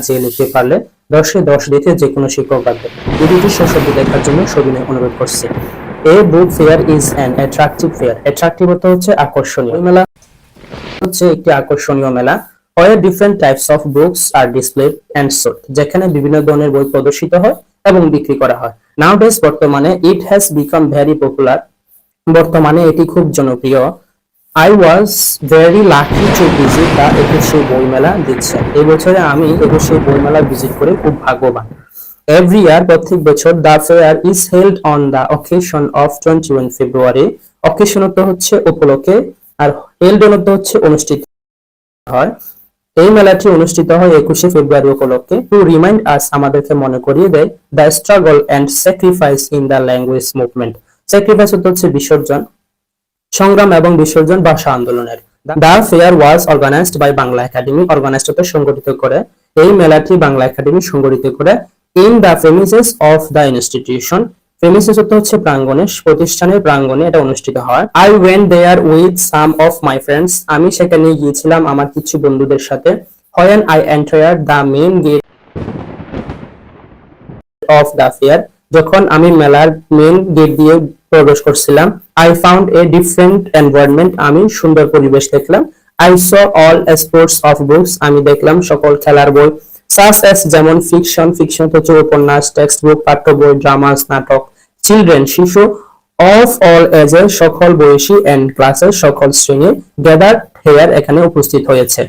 যে লিখতে পারলে 10-10 দিতে যে কোনো শিক্ষক পাবে। ভিডিওটি শেষ অবধি দেখার জন্য সবিনয় অনুরোধ করছি। A book fair is an attractive fair. Attractive অর্থ হচ্ছে আকর্ষণীয়। মেলা হচ্ছে একটি আকর্ষণীয় মেলা। where different types of books are displayed and sold, যেখানে বিভিন্ন ধরনের বই প্রদর্শিত হয় এবং বিক্রি করা হয়। Nowadays বর্তমানে it has become very popular, বর্তমানে এটি খুব জনপ্রিয়। I was very lucky to visit the একুশে বইমেলা দিচ্ছে। এই বছরে আমি একুশে বইমেলা ভিজিট করে খুব ভাগ্যবান। Every year প্রত্যেক বছর the fair is held on the occasion of 21 February। occasion অর্থ হচ্ছে উপলক্ষে, আর held অর্থ হচ্ছে অনুষ্ঠিত হয়। এই মেলাটি অনুষ্ঠিত হয় 21শে ফেব্রুয়ারি উপলক্ষে। টু রিমাইন্ড আস, আমাদেরকে মনে করিয়ে দেয়, the struggle and sacrifice in the language movement. Sacrifice হচ্ছে বিসর্জন, সংগ্রাম এবং বিসর্জন ভাষা আন্দোলনের। The fair was organized by Bangla Academy, organized হতে সংগঠিত করে। এই মেলাটি বাংলা একাডেমি সংগঠিত করে। In the premises of the institution, premises হচ্ছে প্রাঙ্গণে, প্রতিষ্ঠানের প্রাঙ্গণে এটা অনুষ্ঠিত হয়। I went there with some of my friends, আমি সেখানে গিয়েছিলাম আমার কিছু বন্ধুদের সাথে। When I entered the main gate of the fair, যখন আমি মেলার মেইন গেট দিয়ে প্রবেশ করছিলাম। I found a different environment, আমি সুন্দর পরিবেশ দেখলাম। I saw all sports of books, আমি দেখলাম সকল খেলার বই। সাস এস যেমন ফিকশন, ফিকশন হচ্ছে উপন্যাস, টেক্সট বুক পাঠ্য বই, ড্রামাস নাটক। চিলড্রেন শিশু, অফ অল এজের সকল বয়সী, এন্ড ক্লাসের সকল শ্রেণীর, গ্যাদার হেয়ার এখানে উপস্থিত হয়েছে।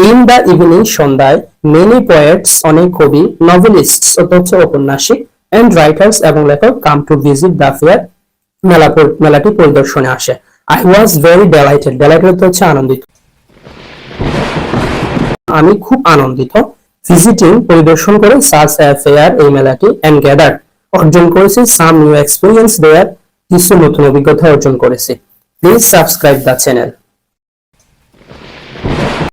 ইন দ্য ইভিনিং সন্ধ্যায়, মেনি পোয়েটস অনেক কবি, নভেলিস্টস হচ্ছে ঔপন্যাসিক, এন্ড রাইটার্স এবং লেখক come to visit the fair মেলাটি পরিদর্শনে আসে। আই ওয়াজ ভেরি ডেলাইটেড, ডেলাইটেড হচ্ছে আনন্দিত, আমি খুব আনন্দিত। ভিজিটিং পরিদর্শন করে সাচ এ ফেয়ার এই মেলাটি, এন্ড গ্যাদার অর্জন করেছি সাম নিউ এক্সপেরিয়েন্স দেয়ার কিছু নতুন অভিজ্ঞতা অর্জন করেছি। Please subscribe the channel.